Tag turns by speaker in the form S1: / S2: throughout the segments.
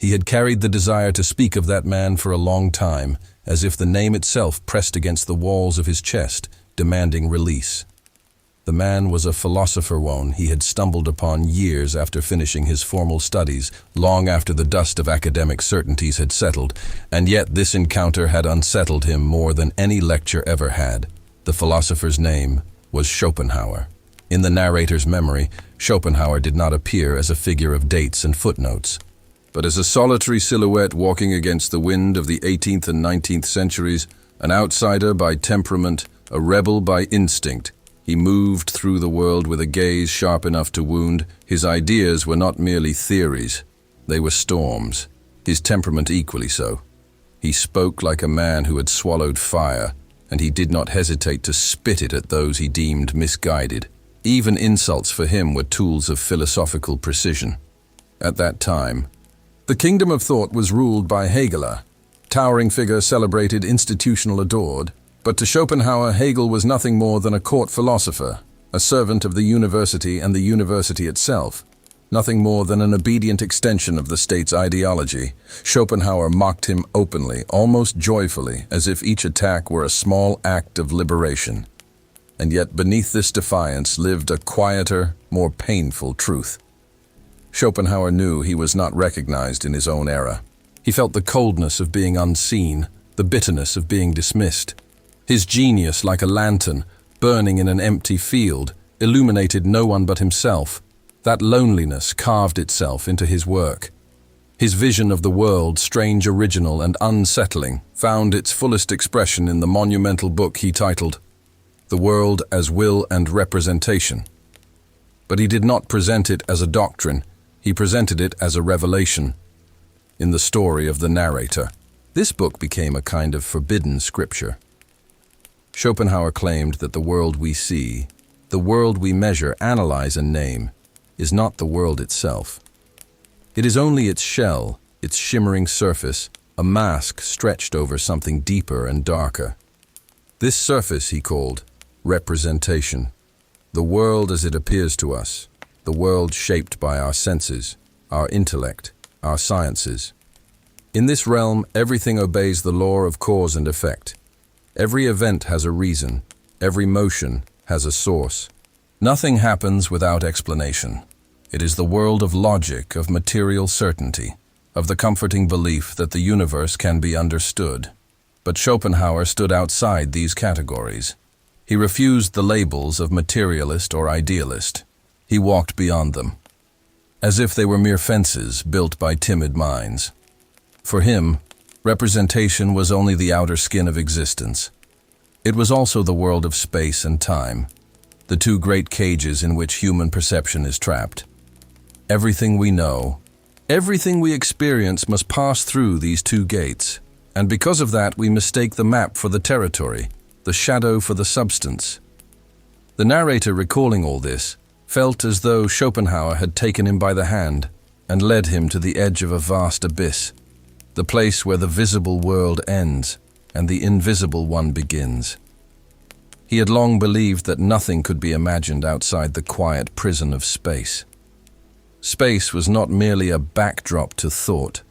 S1: He had carried the desire to speak of that man for a long time, as if the name itself pressed against the walls of his chest, demanding release. The man was a philosopher-one he had stumbled upon years after finishing his formal studies, long after the dust of academic certainties had settled, and yet this encounter had unsettled him more than any lecture ever had. The philosopher's name was Schopenhauer. In the narrator's memory, Schopenhauer did not appear as a figure of dates and footnotes, but as a solitary silhouette walking against the wind of the 18th and 19th centuries, an outsider by temperament, a rebel by instinct. He moved through the world with a gaze sharp enough to wound. His ideas were not merely theories, they were storms, his temperament equally so. He spoke like a man who had swallowed fire, and he did not hesitate to spit it at those he deemed misguided. Even insults for him were tools of philosophical precision. At that time, the kingdom of thought was ruled by Hegel, towering figure celebrated, institutional adored. But to Schopenhauer, Hegel was nothing more than a court philosopher, a servant of the university and the university itself, nothing more than an obedient extension of the state's ideology. Schopenhauer mocked him openly, almost joyfully, as if each attack were a small act of liberation. And yet beneath this defiance lived a quieter, more painful truth. Schopenhauer knew he was not recognized in his own era. He felt the coldness of being unseen, the bitterness of being dismissed. His genius, like a lantern, burning in an empty field, illuminated no one but himself. That loneliness carved itself into his work. His vision of the world, strange, original, and unsettling, found its fullest expression in the monumental book he titled The World as Will and Representation. But he did not present it as a doctrine, he presented it as a revelation. In the story of the narrator, this book became a kind of forbidden scripture. Schopenhauer claimed that the world we see, the world we measure, analyze, and name, is not the world itself. It is only its shell, its shimmering surface, a mask stretched over something deeper and darker. This surface he called representation. The world as it appears to us, the world shaped by our senses, our intellect, our sciences. In this realm, everything obeys the law of cause and effect. Every event has a reason, every motion has a source. Nothing happens without explanation. It is the world of logic, of material certainty, of the comforting belief that the universe can be understood. But Schopenhauer stood outside these categories. He refused the labels of materialist or idealist. He walked beyond them, as if they were mere fences built by timid minds. For him, representation was only the outer skin of existence. It was also the world of space and time, the two great cages in which human perception is trapped. Everything we know, everything we experience must pass through these two gates, and because of that we mistake the map for the territory, the shadow for the substance. The narrator, recalling all this, felt as though Schopenhauer had taken him by the hand and led him to the edge of a vast abyss, the place where the visible world ends and the invisible one begins. He had long believed that nothing could be imagined outside the quiet prison of space. Space was not merely a backdrop to thought.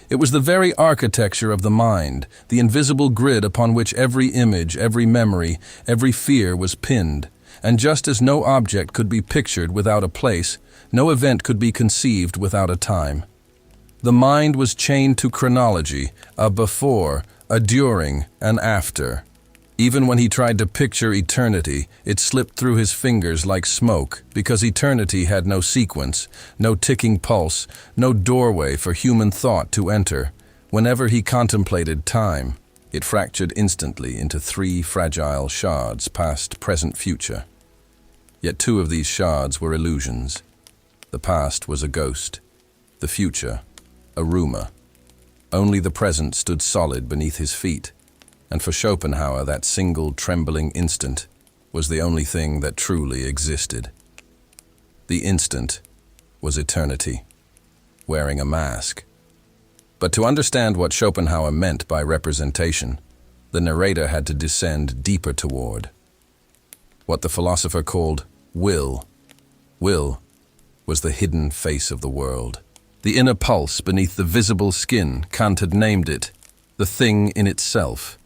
S1: It was the very architecture of the mind, the invisible grid upon which every image, every memory, every fear was pinned. And just as no object could be pictured without a place, no event could be conceived without a time. The mind was chained to chronology, a before, a during, an after. Even when he tried to picture eternity, it slipped through his fingers like smoke, because eternity had no sequence, no ticking pulse, no doorway for human thought to enter. Whenever he contemplated time, it fractured instantly into three fragile shards, past, present, future. Yet two of these shards were illusions. The past was a ghost, the future a rumor. Only the present stood solid beneath his feet, and for Schopenhauer that single trembling instant was the only thing that truly existed. The instant was eternity, wearing a mask. But to understand what Schopenhauer meant by representation, the narrator had to descend deeper toward what the philosopher called will. Will was the hidden face of the world. The inner pulse beneath the visible skin, Kant had named it, the thing in itself,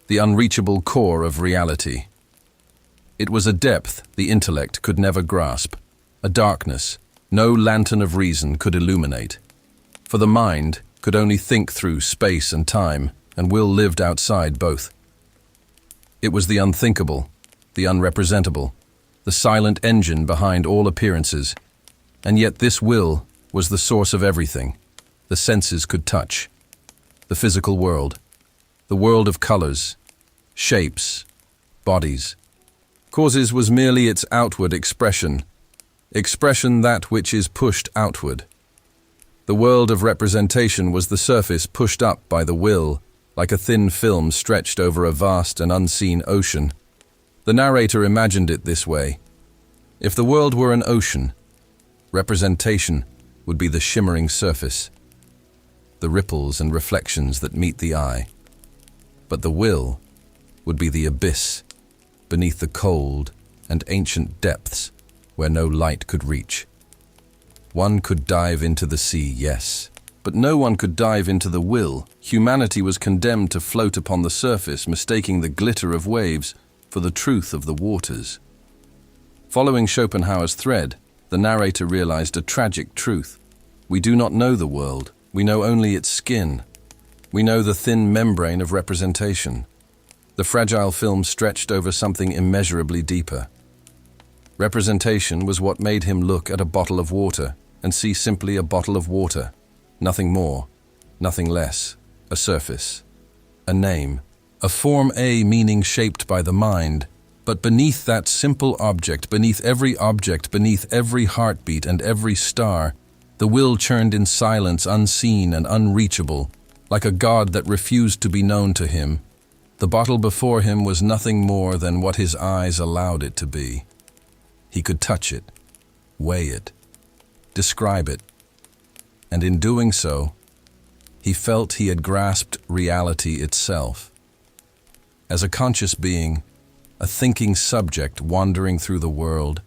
S1: the unreachable core of reality. It was a depth the intellect could never grasp, a darkness no lantern of reason could illuminate. For the mind could only think through space and time, and will lived outside both. It was the unthinkable, the unrepresentable, the silent engine behind all appearances, and yet this will was the source of everything the senses could touch, the physical world, the world of colors, shapes, bodies. Causes was merely its outward expression that which is pushed outward. The world of representation was the surface pushed up by the will, like a thin film stretched over a vast and unseen ocean. The narrator imagined it this way. If the world were an ocean, representation would be the shimmering surface, the ripples and reflections that meet the eye. But the will would be the abyss, beneath the cold and ancient depths where no light could reach. One could dive into the sea, yes, but no one could dive into the will. Humanity was condemned to float upon the surface, mistaking the glitter of waves for the truth of the waters. Following Schopenhauer's thread, the narrator realized a tragic truth. We do not know the world, we know only its skin. We know the thin membrane of representation, the fragile film stretched over something immeasurably deeper. Representation was what made him look at a bottle of water and see simply a bottle of water, nothing more, nothing less, a surface, a name, a form, a meaning shaped by the mind. But beneath that simple object, beneath every heartbeat and every star, the will churned in silence, unseen and unreachable, like a god that refused to be known to him. The bottle before him was nothing more than what his eyes allowed it to be. He could touch it, weigh it, describe it, and in doing so, he felt he had grasped reality itself. As a conscious being, a thinking subject wandering through the world,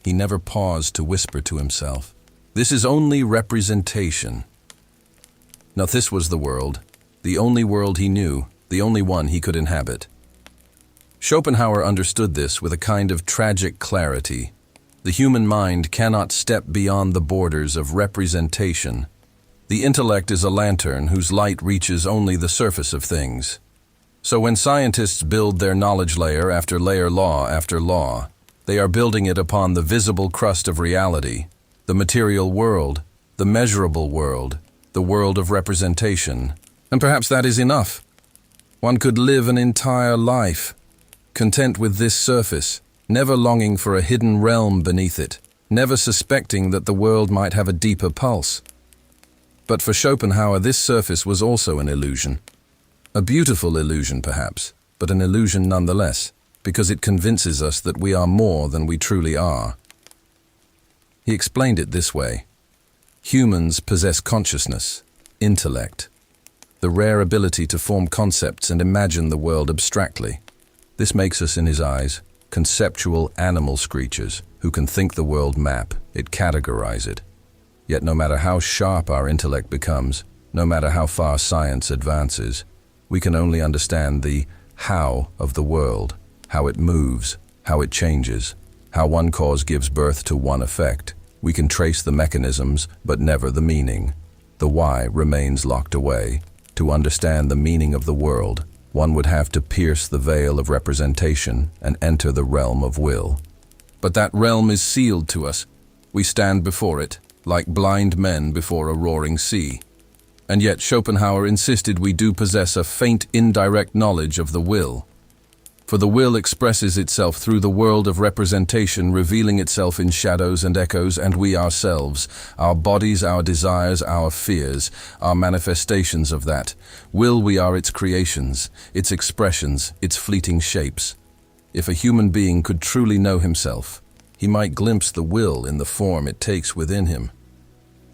S1: he never paused to whisper to himself, "This is only representation." Now this was the world, the only world he knew, the only one he could inhabit. Schopenhauer understood this with a kind of tragic clarity. The human mind cannot step beyond the borders of representation. The intellect is a lantern whose light reaches only the surface of things. So when scientists build their knowledge layer after layer, law after law, they are building it upon the visible crust of reality, the material world, the measurable world, the world of representation. And perhaps that is enough. One could live an entire life, content with this surface, never longing for a hidden realm beneath it, never suspecting that the world might have a deeper pulse. But for Schopenhauer, this surface was also an illusion. A beautiful illusion, perhaps, but an illusion nonetheless, because it convinces us that we are more than we truly are. He explained it this way. Humans possess consciousness, intellect, the rare ability to form concepts and imagine the world abstractly. This makes us, in his eyes, conceptual animal creatures who can think the world map, it categorize it. Yet no matter how sharp our intellect becomes, no matter how far science advances, we can only understand the how of the world, how it moves, how it changes, how one cause gives birth to one effect. We can trace the mechanisms, but never the meaning. The why remains locked away. To understand the meaning of the world, one would have to pierce the veil of representation and enter the realm of will. But that realm is sealed to us. We stand before it, like blind men before a roaring sea. And yet Schopenhauer insisted we do possess a faint, indirect knowledge of the will. For the will expresses itself through the world of representation, revealing itself in shadows and echoes, and we ourselves, our bodies, our desires, our fears, are manifestations of that. Will, we are its creations, its expressions, its fleeting shapes. If a human being could truly know himself, he might glimpse the will in the form it takes within him.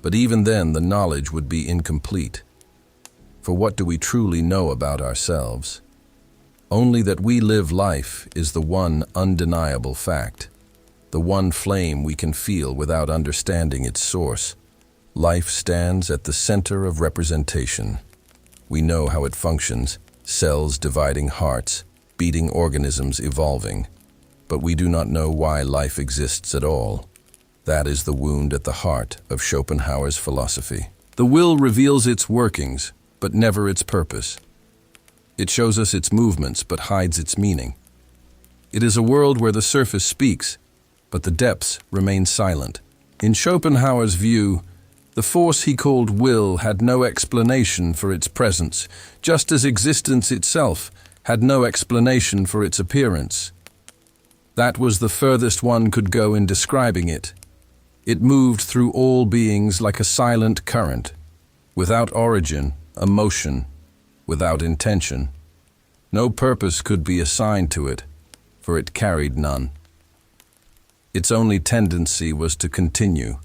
S1: But even then, the knowledge would be incomplete. For what do we truly know about ourselves? Only that we live life is the one undeniable fact, the one flame we can feel without understanding its source. Life stands at the center of representation. We know how it functions, cells dividing hearts, beating organisms evolving. But we do not know why life exists at all. That is the wound at the heart of Schopenhauer's philosophy. The will reveals its workings, but never its purpose. It shows us its movements, but hides its meaning. It is a world where the surface speaks, but the depths remain silent. In Schopenhauer's view, the force he called will had no explanation for its presence, just as existence itself had no explanation for its appearance. That was the furthest one could go in describing it. It moved through all beings like a silent current, without origin, emotion, without intention. No purpose could be assigned to it, for it carried none. Its only tendency was to continue,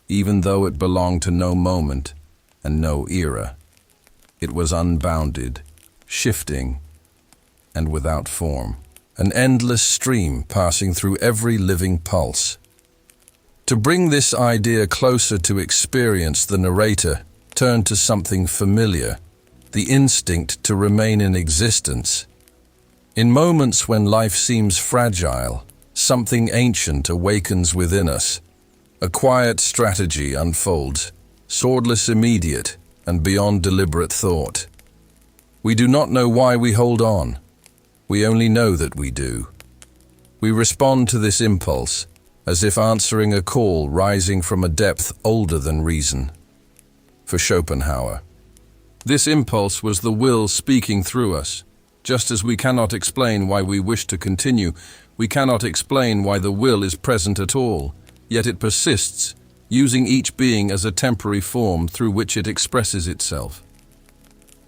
S1: even though it belonged to no moment and no era. It was unbounded, shifting, and without form, an endless stream passing through every living pulse. To bring this idea closer to experience, the narrator turned to something familiar, the instinct to remain in existence. In moments when life seems fragile, something ancient awakens within us. A quiet strategy unfolds, swordless, immediate, and beyond deliberate thought. We do not know why we hold on. We only know that we do. We respond to this impulse, as if answering a call rising from a depth older than reason. For Schopenhauer, this impulse was the will speaking through us. Just as we cannot explain why we wish to continue, we cannot explain why the will is present at all, yet it persists, using each being as a temporary form through which it expresses itself.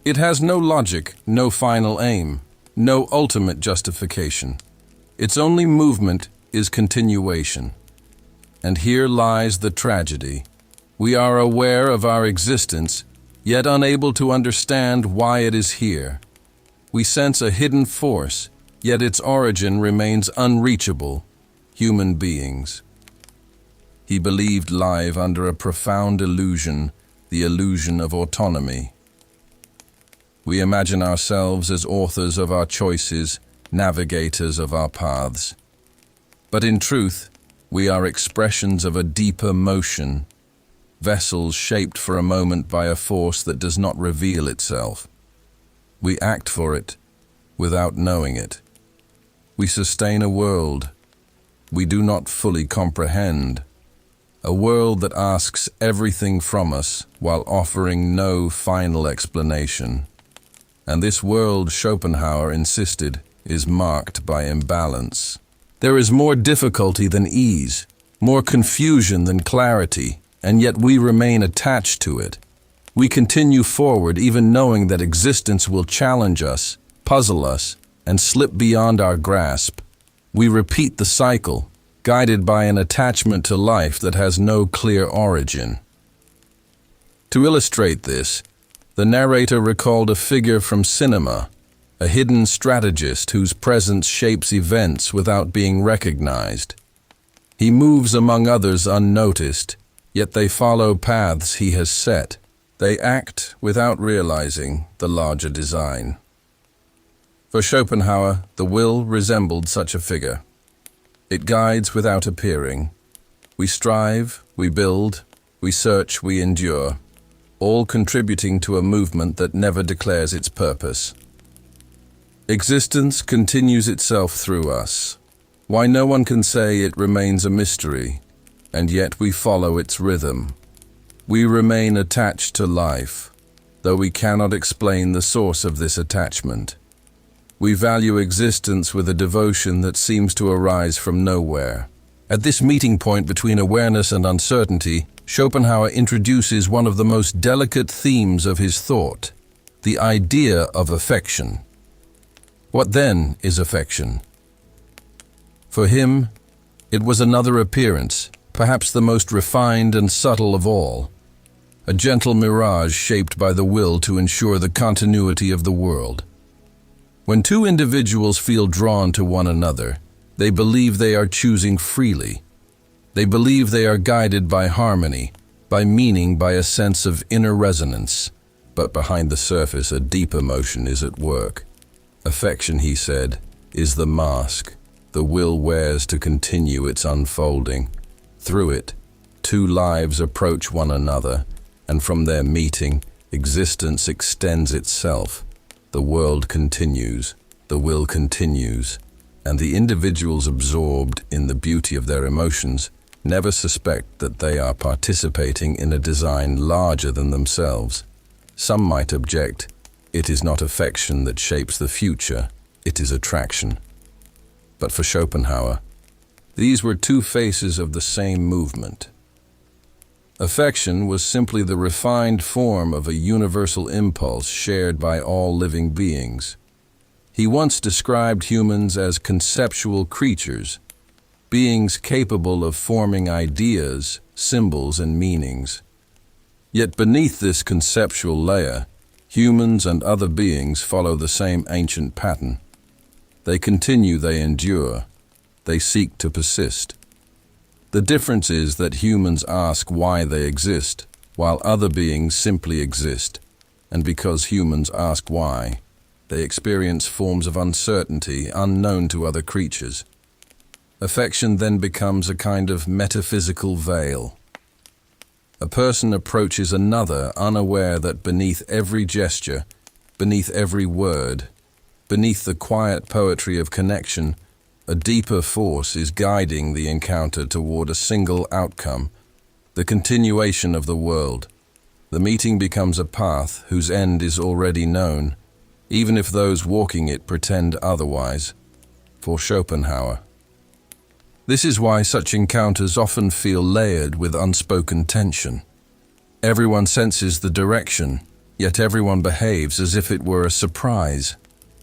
S1: It has no logic, no final aim, no ultimate justification. Its only movement is continuation. And here lies the tragedy. We are aware of our existence, yet unable to understand why it is here. We sense a hidden force, yet its origin remains unreachable: human beings. He believed life under a profound illusion, the illusion of autonomy. We imagine ourselves as authors of our choices, navigators of our paths. But in truth, we are expressions of a deeper motion, vessels shaped for a moment by a force that does not reveal itself. We act for it, without knowing it. We sustain a world we do not fully comprehend, a world that asks everything from us while offering no final explanation. And this world, Schopenhauer insisted, is marked by imbalance. There is more difficulty than ease, more confusion than clarity, and yet we remain attached to it. We continue forward even knowing that existence will challenge us, puzzle us, and slip beyond our grasp. We repeat the cycle, guided by an attachment to life that has no clear origin. To illustrate this, the narrator recalled a figure from cinema, a hidden strategist whose presence shapes events without being recognized. He moves among others unnoticed, yet they follow paths he has set. They act without realizing the larger design. For Schopenhauer, the will resembled such a figure. It guides without appearing. We strive, we build, we search, we endure, all contributing to a movement that never declares its purpose. Existence continues itself through us. Why no one can say it remains a mystery, and yet we follow its rhythm. We remain attached to life, though we cannot explain the source of this attachment. We value existence with a devotion that seems to arise from nowhere. At this meeting point between awareness and uncertainty, Schopenhauer introduces one of the most delicate themes of his thought, the idea of affection. What then is affection? For him, it was another appearance, perhaps the most refined and subtle of all, a gentle mirage shaped by the will to ensure the continuity of the world. When two individuals feel drawn to one another, they believe they are choosing freely. They believe they are guided by harmony, by meaning, by a sense of inner resonance, but behind the surface a deep emotion is at work. Affection, he said, is the mask the will wears to continue its unfolding. Through it, two lives approach one another, and from their meeting, existence extends itself. The world continues, the will continues, and the individuals absorbed in the beauty of their emotions never suspect that they are participating in a design larger than themselves. Some might object, it is not affection that shapes the future, it is attraction. But for Schopenhauer, these were two faces of the same movement. Affection was simply the refined form of a universal impulse shared by all living beings. He once described humans as conceptual creatures, beings capable of forming ideas, symbols, and meanings. Yet beneath this conceptual layer, humans and other beings follow the same ancient pattern. They continue, they endure, they seek to persist. The difference is that humans ask why they exist, while other beings simply exist, and because humans ask why, they experience forms of uncertainty unknown to other creatures. Affection then becomes a kind of metaphysical veil. A person approaches another unaware that beneath every gesture, beneath every word, beneath the quiet poetry of connection, a deeper force is guiding the encounter toward a single outcome, the continuation of the world. The meeting becomes a path whose end is already known, even if those walking it pretend otherwise. For Schopenhauer, this is why such encounters often feel layered with unspoken tension. Everyone senses the direction, yet everyone behaves as if it were a surprise.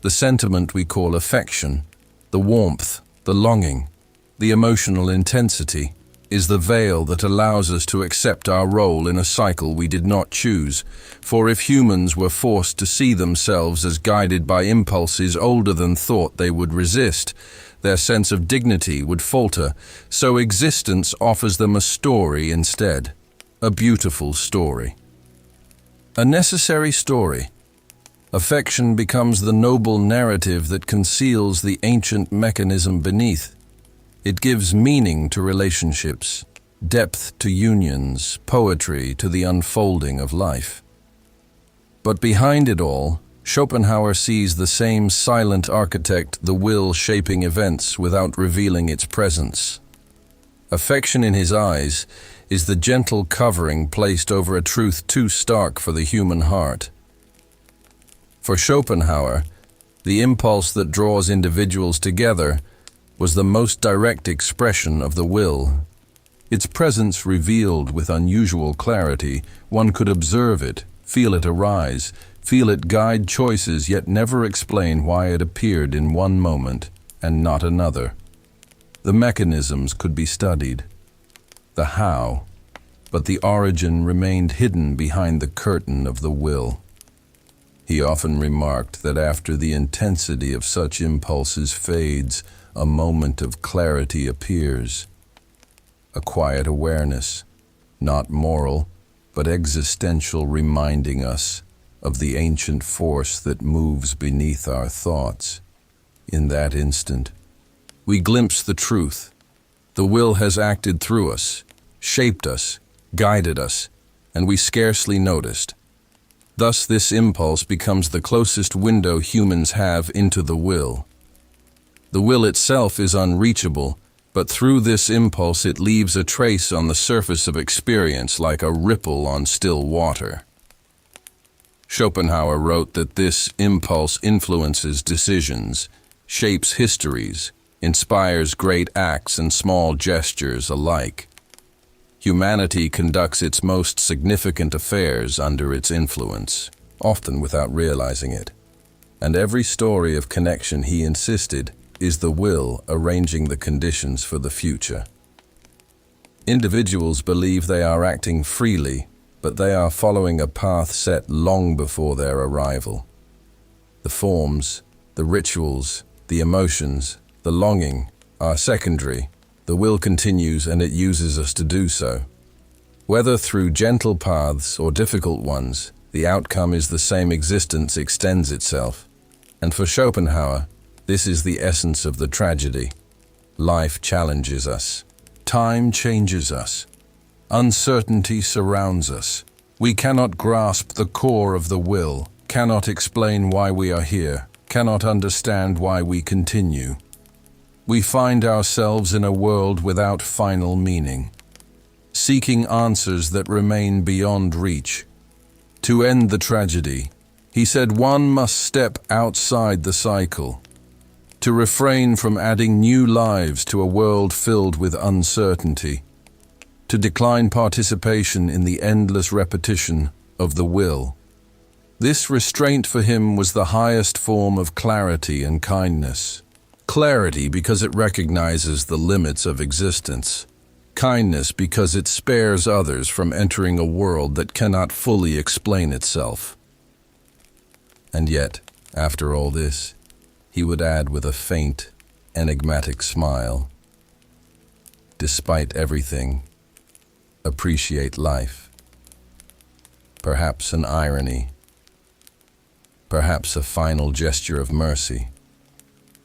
S1: The sentiment we call affection, the warmth, the longing, the emotional intensity, is the veil that allows us to accept our role in a cycle we did not choose. For if humans were forced to see themselves as guided by impulses older than thought they would resist, their sense of dignity would falter, so existence offers them a story instead, a beautiful story. A necessary story. Affection becomes the noble narrative that conceals the ancient mechanism beneath. It gives meaning to relationships, depth to unions, poetry to the unfolding of life. But behind it all, Schopenhauer sees the same silent architect, the will shaping events without revealing its presence. Affection in his eyes is the gentle covering placed over a truth too stark for the human heart. For Schopenhauer, the impulse that draws individuals together was the most direct expression of the will. Its presence revealed with unusual clarity. One could observe it, feel it arise, feel it guide choices, yet never explain why it appeared in one moment and not another. The mechanisms could be studied, the how, but the origin remained hidden behind the curtain of the will. He often remarked that after the intensity of such impulses fades, a moment of clarity appears. A quiet awareness, not moral, but existential, reminding us of the ancient force that moves beneath our thoughts. In that instant, we glimpse the truth. The will has acted through us, shaped us, guided us, and we scarcely noticed. Thus, this impulse becomes the closest window humans have into the will. The will itself is unreachable, but through this impulse it leaves a trace on the surface of experience like a ripple on still water. Schopenhauer wrote that this impulse influences decisions, shapes histories, inspires great acts and small gestures alike. Humanity conducts its most significant affairs under its influence, often without realizing it. And every story of connection, he insisted, is the will arranging the conditions for the future. Individuals believe they are acting freely, but they are following a path set long before their arrival. The forms, the rituals, the emotions, the longing are secondary. The will continues, and it uses us to do so. Whether through gentle paths or difficult ones, the outcome is the same: existence extends itself. And for Schopenhauer, this is the essence of the tragedy. Life challenges us. Time changes us. Uncertainty surrounds us. We cannot grasp the core of the will, cannot explain why we are here, cannot understand why we continue. We find ourselves in a world without final meaning, seeking answers that remain beyond reach. To end the tragedy, he said, one must step outside the cycle, to refrain from adding new lives to a world filled with uncertainty, to decline participation in the endless repetition of the will. This restraint for him was the highest form of clarity and kindness. Clarity because it recognizes the limits of existence. Kindness because it spares others from entering a world that cannot fully explain itself. And yet, after all this, he would add with a faint, enigmatic smile, despite everything, appreciate life. Perhaps an irony, perhaps a final gesture of mercy.